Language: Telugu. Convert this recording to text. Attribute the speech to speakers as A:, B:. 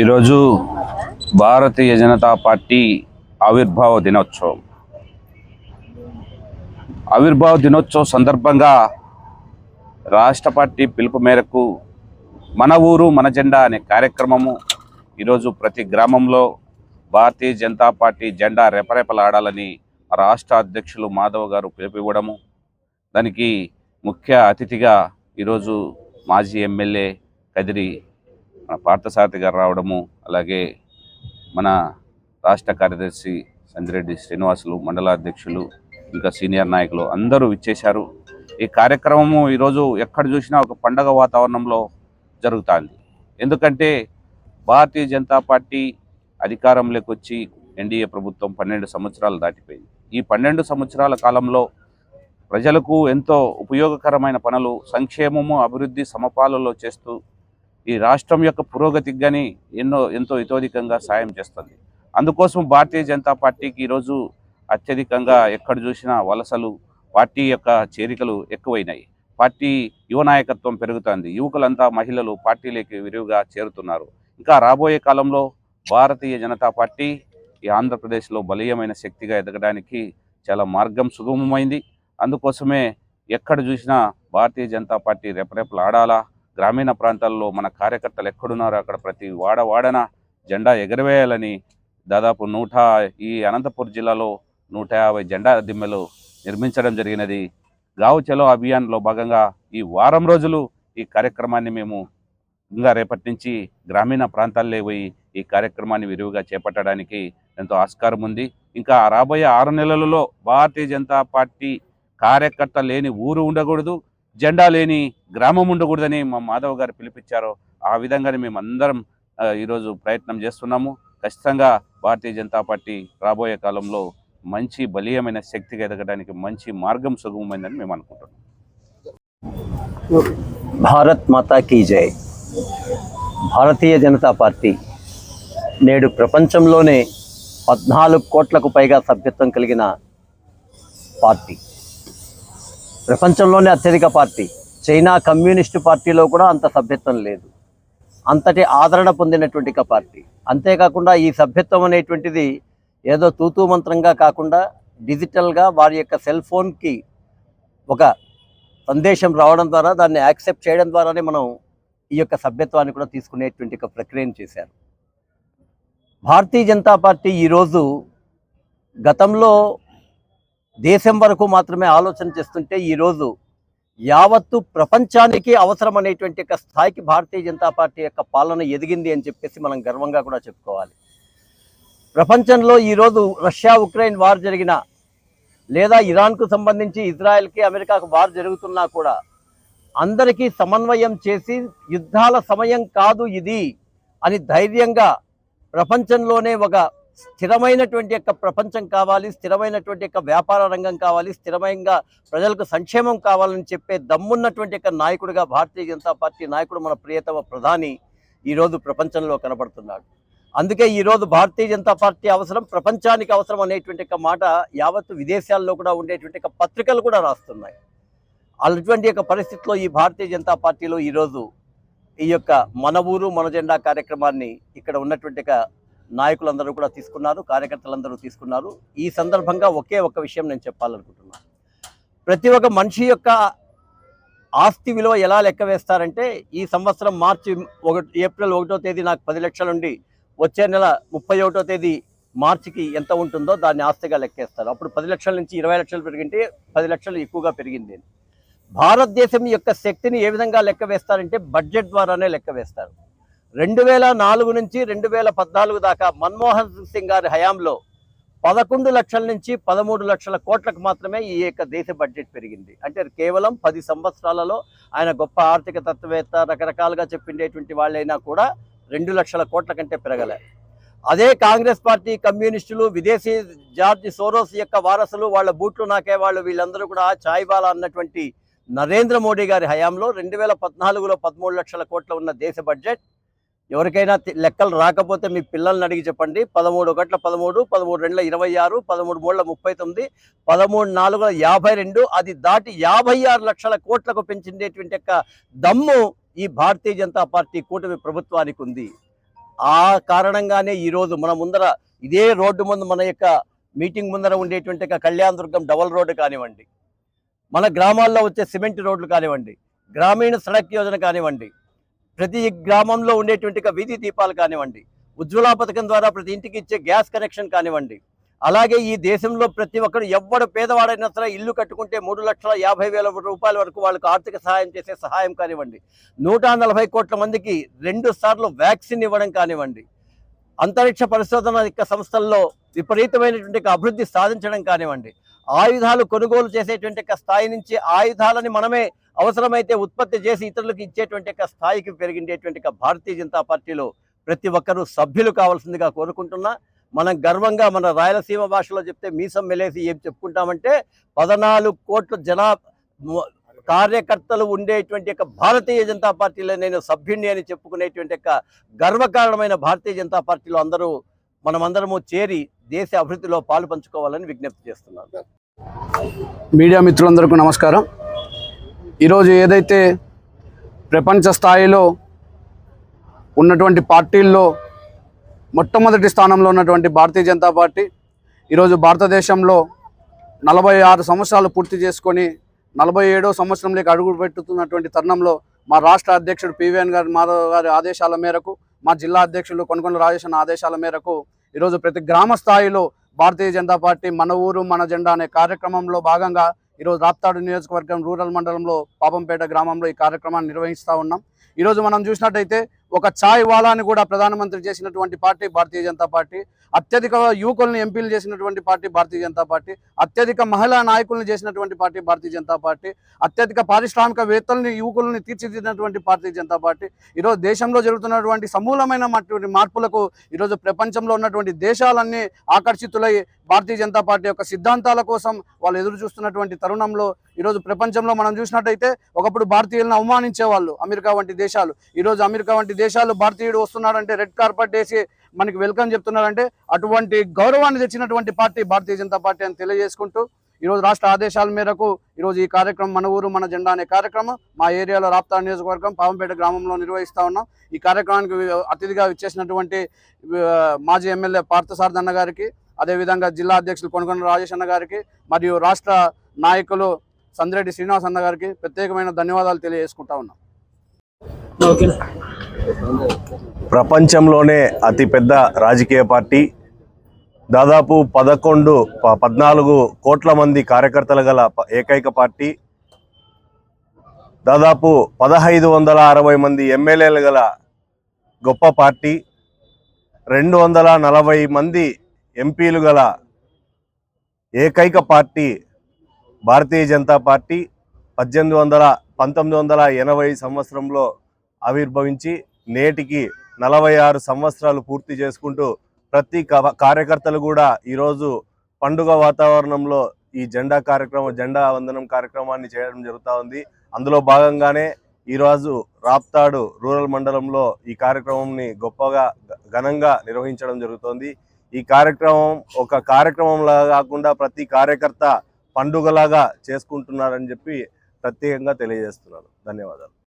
A: ఈరోజు భారతీయ జనతా పార్టీ ఆవిర్భావ దినోత్సవం. ఆవిర్భావ దినోత్సవం సందర్భంగా రాష్ట్ర పార్టీ పిలుపు మేరకు మన ఊరు మన జెండా అనే కార్యక్రమము ఈరోజు ప్రతి గ్రామంలో భారతీయ జనతా పార్టీ జెండా రెపరెపలాడాలని రాష్ట్ర అధ్యక్షులు మాధవ్ గారు పిలుపునివ్వడము, దానికి ముఖ్య అతిథిగా ఈరోజు మాజీ ఎమ్మెల్యే కదిరి మన పార్థసారథి గారు రావడము, అలాగే మన రాష్ట్ర కార్యదర్శి సంజిరెడ్డి శ్రీనివాసులు, మండలాధ్యక్షులు, ఇంకా సీనియర్ నాయకులు అందరూ ఇచ్చేశారు. ఈ కార్యక్రమము ఈరోజు ఎక్కడ చూసినా ఒక పండగ వాతావరణంలో జరుగుతుంది. ఎందుకంటే భారతీయ జనతా పార్టీ అధికారంలోకి వచ్చి ఎన్డీఏ ప్రభుత్వం 12 సంవత్సరాలు దాటిపోయింది. ఈ 12 సంవత్సరాల కాలంలో ప్రజలకు ఎంతో ఉపయోగకరమైన పనులు, సంక్షేమము, అభివృద్ధి సమపాలలో చేస్తూ ఈ రాష్ట్రం యొక్క పురోగతికి కానీ ఎంతో ఇతోధికంగా సాయం చేస్తుంది. అందుకోసం భారతీయ జనతా పార్టీకి ఈరోజు అత్యధికంగా ఎక్కడ చూసినా వలసలు, పార్టీ యొక్క చేరికలు ఎక్కువైనాయి. పార్టీ యువ నాయకత్వం పెరుగుతుంది. యువకులంతా, మహిళలు పార్టీలోకి విరివిగా చేరుతున్నారు. ఇంకా రాబోయే కాలంలో భారతీయ జనతా పార్టీ ఈ ఆంధ్రప్రదేశ్లో బలీయమైన శక్తిగా ఎదగడానికి చాలా మార్గం సుగమమైంది. అందుకోసమే ఎక్కడ చూసినా భారతీయ జనతా పార్టీ రెపరెపలాడాలా. గ్రామీణ ప్రాంతాల్లో మన కార్యకర్తలు ఎక్కడున్నారో అక్కడ ప్రతి వాడన జెండా ఎగరవేయాలని దాదాపు ఈ అనంతపురం జిల్లాలో 150 జెండా దిమ్మెలు నిర్మించడం జరిగినది. గావ్ చలో అభియాన్లో భాగంగా ఈ వారం రోజులు ఈ కార్యక్రమాన్ని మేము ఇంకా రేపటి నుంచి గ్రామీణ ప్రాంతాల్లో పోయి ఈ కార్యక్రమాన్ని విరివిగా చేపట్టడానికి ఎంతో ఆస్కారం ఉంది. ఇంకా రాబోయే 6 నెలలలో భారతీయ జనతా పార్టీ కార్యకర్త లేని ఊరు ఉండకూడదు, జెండా లేని గ్రామం ఉండకూడదని మా మాధవ్ గారు పిలిపించారో ఆ విధంగానే మేము అందరం ఈరోజు ప్రయత్నం చేస్తున్నాము. ఖచ్చితంగా భారతీయ జనతా పార్టీ రాబోయే కాలంలో మంచి బలీయమైన శక్తిగా ఎదగడానికి మంచి మార్గం సుగమమైందని మేము అనుకుంటున్నాం.
B: భారత్ మాతా కీ జై. భారతీయ జనతా పార్టీ నేడు ప్రపంచంలోనే 14 కోట్లకు పైగా సభ్యత్వం కలిగిన పార్టీ, ప్రపంచంలోనే అత్యధిక పార్టీ. చైనా కమ్యూనిస్టు పార్టీలో కూడా అంత సభ్యత్వం లేదు. అంతటి ఆదరణ పొందినటువంటి పార్టీ. అంతేకాకుండా ఈ సభ్యత్వం అనేటువంటిది ఏదో తూతూ మంత్రంగా కాకుండా డిజిటల్గా వారి యొక్క సెల్ ఫోన్కి ఒక సందేశం రావడం ద్వారా దాన్ని యాక్సెప్ట్ చేయడం ద్వారానే మనం ఈ యొక్క సభ్యత్వాన్ని కూడా తీసుకునేటువంటి ఒక ప్రక్రియను చేశారు. భారతీయ జనతా పార్టీ ఈరోజు గతంలో దేశం వరకు మాత్రమే ఆలోచన చేస్తుంటే ఈరోజు యావత్తు ప్రపంచానికి అవసరం అనేటువంటి ఒక స్థాయికి భారతీయ జనతా పార్టీ యొక్క పాలన ఎదిగింది అని చెప్పేసి మనం గర్వంగా కూడా చెప్పుకోవాలి. ప్రపంచంలో ఈరోజు రష్యా ఉక్రెయిన్ వార్ జరిగినా, లేదా ఇరాన్కు సంబంధించి ఇజ్రాయెల్కి అమెరికాకు వార్ జరుగుతున్నా కూడా అందరికీ సమన్వయం చేసి యుద్ధాల సమయం కాదు ఇది అని ధైర్యంగా ప్రపంచంలోనే ఒక స్థిరమైనటువంటి యొక్క ప్రపంచం కావాలి, స్థిరమైనటువంటి యొక్క వ్యాపార రంగం కావాలి, స్థిరమైన ప్రజలకు సంక్షేమం కావాలని చెప్పే దమ్మున్నటువంటి యొక్క నాయకుడిగా భారతీయ జనతా పార్టీ నాయకుడు మన ప్రియతమ ప్రధాని ఈరోజు ప్రపంచంలో కనబడుతున్నాడు. అందుకే ఈరోజు భారతీయ జనతా పార్టీ అవసరం, ప్రపంచానికి అవసరం అనేటువంటి ఒక మాట యావత్తు విదేశాల్లో కూడా ఉండేటువంటి ఒక పత్రికలు కూడా రాస్తున్నాయి. అటువంటి యొక్క పరిస్థితిలో ఈ భారతీయ జనతా పార్టీలో ఈరోజు ఈ యొక్క మన ఊరు మన జెండా కార్యక్రమాన్ని ఇక్కడ ఉన్నటువంటి నాయకులందరూ కూడా తీసుకున్నారు, కార్యకర్తలందరూ తీసుకున్నారు. ఈ సందర్భంగా ఒకే ఒక విషయం నేను చెప్పాలనుకుంటున్నాను. ప్రతి ఒక్క మనిషి యొక్క ఆస్తి విలువ ఎలా లెక్క వేస్తారంటే, ఈ సంవత్సరం ఏప్రిల్ 1వ తేదీ నాకు 10 లక్షలు ఉండి వచ్చే నెల 31వ తేదీ మార్చికి ఎంత ఉంటుందో దాన్ని ఆస్తిగా లెక్కేస్తారు. అప్పుడు 10 లక్షల నుంచి 20 లక్షలు పెరిగింటే 10 లక్షలు ఎక్కువగా పెరిగింది. భారతదేశం యొక్క శక్తిని ఏ విధంగా లెక్క వేస్తారంటే బడ్జెట్ ద్వారానే లెక్క వేస్తారు. 2004 నుంచి 2014 దాకా మన్మోహన్ సింగ్ గారి హయాంలో 11 లక్షల నుంచి 13 లక్షల కోట్లకు మాత్రమే ఈ యొక్క దేశ బడ్జెట్ పెరిగింది. అంటే కేవలం 10 సంవత్సరాలలో ఆయన గొప్ప ఆర్థిక తత్వవేత్త, రకరకాలుగా చెప్పిండేటువంటి వాళ్ళైనా కూడా 2 లక్షల కోట్ల కంటే పెరగలే. అదే కాంగ్రెస్ పార్టీ, కమ్యూనిస్టులు, విదేశీ జార్జ్ సోరోస్ యొక్క వారసులు, వాళ్ళ బూట్లు నాకే వాళ్ళు, వీళ్ళందరూ కూడా చాయ్బాలా అన్నటువంటి నరేంద్ర మోడీ గారి హయాంలో 2014లో 13 లక్షల కోట్ల ఉన్న దేశ బడ్జెట్ ఎవరికైనా లెక్కలు రాకపోతే మీ పిల్లల్ని అడిగి చెప్పండి. 13 ఒకట్ల 13, 13 రెండ్ల 26, 13 మూడుల 39, 13 నాలుగుల 52, అది దాటి 56 లక్షల కోట్లకు పెంచిండేటువంటి యొక్క దమ్ము ఈ భారతీయ జనతా పార్టీ కూటమి ప్రభుత్వానికి ఉంది. ఆ కారణంగానే ఈరోజు మన ముందర ఇదే రోడ్డు ముందు మన యొక్క మీటింగ్ ముందర ఉండేటువంటి కళ్యాణదుర్గం డబల్ రోడ్డు కానివ్వండి, మన గ్రామాల్లో వచ్చే సిమెంట్ రోడ్లు కానివ్వండి, గ్రామీణ సడక్ యోజన కానివ్వండి, ప్రతి గ్రామంలో ఉండేటువంటి వీధి దీపాలు కానివ్వండి, ఉజ్వల పథకం ద్వారా ప్రతి ఇంటికి ఇచ్చే గ్యాస్ కనెక్షన్ కానివ్వండి, అలాగే ఈ దేశంలో ప్రతి ఒక్కరు ఎవ్వడు పేదవాడైనా సరే ఇల్లు కట్టుకుంటే 3,50,000 రూపాయల వరకు వాళ్ళకు ఆర్థిక సహాయం చేసే సహాయం కానివ్వండి, 140 కోట్ల మందికి 2 సార్లు వ్యాక్సిన్ ఇవ్వడం కానివ్వండి, అంతరిక్ష పరిశోధన సంస్థల్లో విపరీతమైనటువంటి అభివృద్ధి సాధించడం కానివ్వండి, ఆయుధాలు కొనుగోలు చేసేటువంటి స్థాయి నుంచి ఆయుధాలని మనమే అవసరమైతే ఉత్పత్తి చేసి ఇతరులకు ఇచ్చేటువంటి స్థాయికి పెరిగిండేటువంటి భారతీయ జనతా పార్టీలో ప్రతి ఒక్కరూ సభ్యులు కావాల్సిందిగా కోరుకుంటున్నా. మనం గర్వంగా మన రాయలసీమ భాషలో చెప్తే మీసం మెలేసి ఏం చెప్పుకుంటామంటే 14 కోట్ల కార్యకర్తలు ఉండేటువంటి భారతీయ జనతా పార్టీలో నేను సభ్యుణ్ణి అని చెప్పుకునేటువంటి గర్వకారణమైన భారతీయ జనతా పార్టీలో మనమందరము చేరి దేశ అభివృద్ధిలో పాలు పంచుకోవాలని విజ్ఞప్తి చేస్తున్నాను.
C: మీడియా మిత్రులందరికీ నమస్కారం. ఈరోజు ఏదైతే ప్రపంచ స్థాయిలో ఉన్నటువంటి పార్టీల్లో మొట్టమొదటి స్థానంలో ఉన్నటువంటి భారతీయ జనతా పార్టీ ఈరోజు భారతదేశంలో 46 సంవత్సరాలు పూర్తి చేసుకొని 47వ సంవత్సరంలోకి అడుగు పెట్టుతున్నటువంటి తరుణంలో మా రాష్ట్ర అధ్యక్షుడు పివిఎన్ మాధవ్ గారి ఆదేశాల మేరకు, మా జిల్లా అధ్యక్షులు కొనకొండ రాజేష్ ఆదేశాల మేరకు ఈరోజు ప్రతి గ్రామ స్థాయిలో భారతీయ జనతా పార్టీ మన ఊరు మన జెండా అనే కార్యక్రమంలో భాగంగా ఈరోజు రాప్తాడు నియోజకవర్గం రూరల్ మండలంలో పాపంపేట గ్రామంలో ఈ కార్యక్రమాన్ని నిర్వహిస్తూ ఉన్నాం. ఈరోజు మనం చూసినట్టయితే ఒక ఛాయ్ వాలాని కూడా ప్రధానమంత్రి చేసినటువంటి పార్టీ భారతీయ జనతా పార్టీ, అత్యధిక యువకులను ఎంపీలు చేసినటువంటి పార్టీ భారతీయ జనతా పార్టీ, అత్యధిక మహిళా నాయకులను చేసినటువంటి పార్టీ భారతీయ జనతా పార్టీ, అత్యధిక పారిశ్రామికవేత్తలని యువకులను తీర్చిదిద్దినటువంటి భారతీయ జనతా పార్టీ. ఈరోజు దేశంలో జరుగుతున్నటువంటి సమూలమైన మార్పులకు ఈరోజు ప్రపంచంలో ఉన్నటువంటి దేశాలన్నీ ఆకర్షితులై భారతీయ జనతా పార్టీ యొక్క సిద్ధాంతాల కోసం వాళ్ళు ఎదురు చూస్తున్నటువంటి తరుణంలో ఈరోజు ప్రపంచంలో మనం చూసినట్టయితే ఒకప్పుడు భారతీయులను అవమానించేవాళ్ళు అమెరికా వంటి దేశాలు. ఈరోజు అమెరికా వంటి దేశాలు భారతీయుడు వస్తున్నాడంటే రెడ్ కార్పెట్ వేసి మనకి వెల్కమ్ చెప్తున్నారంటే అటువంటి గౌరవాన్ని తెచ్చినటువంటి పార్టీ భారతీయ జనతా పార్టీ అని తెలియజేసుకుంటూ ఈరోజు రాష్ట్ర ఆదేశాల మేరకు ఈరోజు ఈ కార్యక్రమం మన ఊరు మన జెండా అనే కార్యక్రమం మా ఏరియాలో రాప్తాడు నియోజకవర్గం పావంపేట గ్రామంలో నిర్వహిస్తూ ఉన్నాం. ఈ కార్యక్రమానికి అతిథిగా ఇచ్చేసినటువంటి మాజీ ఎమ్మెల్యే పార్థసారథి అన్న గారికి, అదేవిధంగా జిల్లా అధ్యక్షులు కొనకొండ రాజేష్ అన్న గారికి మరియు రాష్ట్ర నాయకులు సంద్రెడ్డి శ్రీనివాస్ అన్న గారికి ప్రత్యేకమైన ధన్యవాదాలు తెలియజేసుకుంటా ఉన్నాం.
D: ప్రపంచంలోనే అతిపెద్ద రాజకీయ పార్టీ, దాదాపు 14 కోట్ల మంది కార్యకర్తలు గల ఏకైక పార్టీ, దాదాపు 1560 మంది ఎమ్మెల్యేలు గల గొప్ప పార్టీ, 240 మంది ఎంపీలు గల ఏకైక పార్టీ భారతీయ జనతా పార్టీ 1980 సంవత్సరంలో ఆవిర్భవించి నేటికి 46 సంవత్సరాలు పూర్తి చేసుకుంటూ ప్రతి కార్యకర్తలు కూడా ఈరోజు పండుగ వాతావరణంలో ఈ జెండా వందనం కార్యక్రమాన్ని చేయడం జరుగుతూ ఉంది. అందులో భాగంగానే ఈరోజు రాప్తాడు రూరల్ మండలంలో ఈ కార్యక్రమంని గొప్పగా ఘనంగా నిర్వహించడం జరుగుతోంది. ఈ కార్యక్రమం ఒక కార్యక్రమంలాగా కాకుండా ప్రతి కార్యకర్త పండుగలాగా చేసుకుంటున్నారని చెప్పి ప్రత్యేకంగా తెలియజేస్తున్నాను. ధన్యవాదాలు.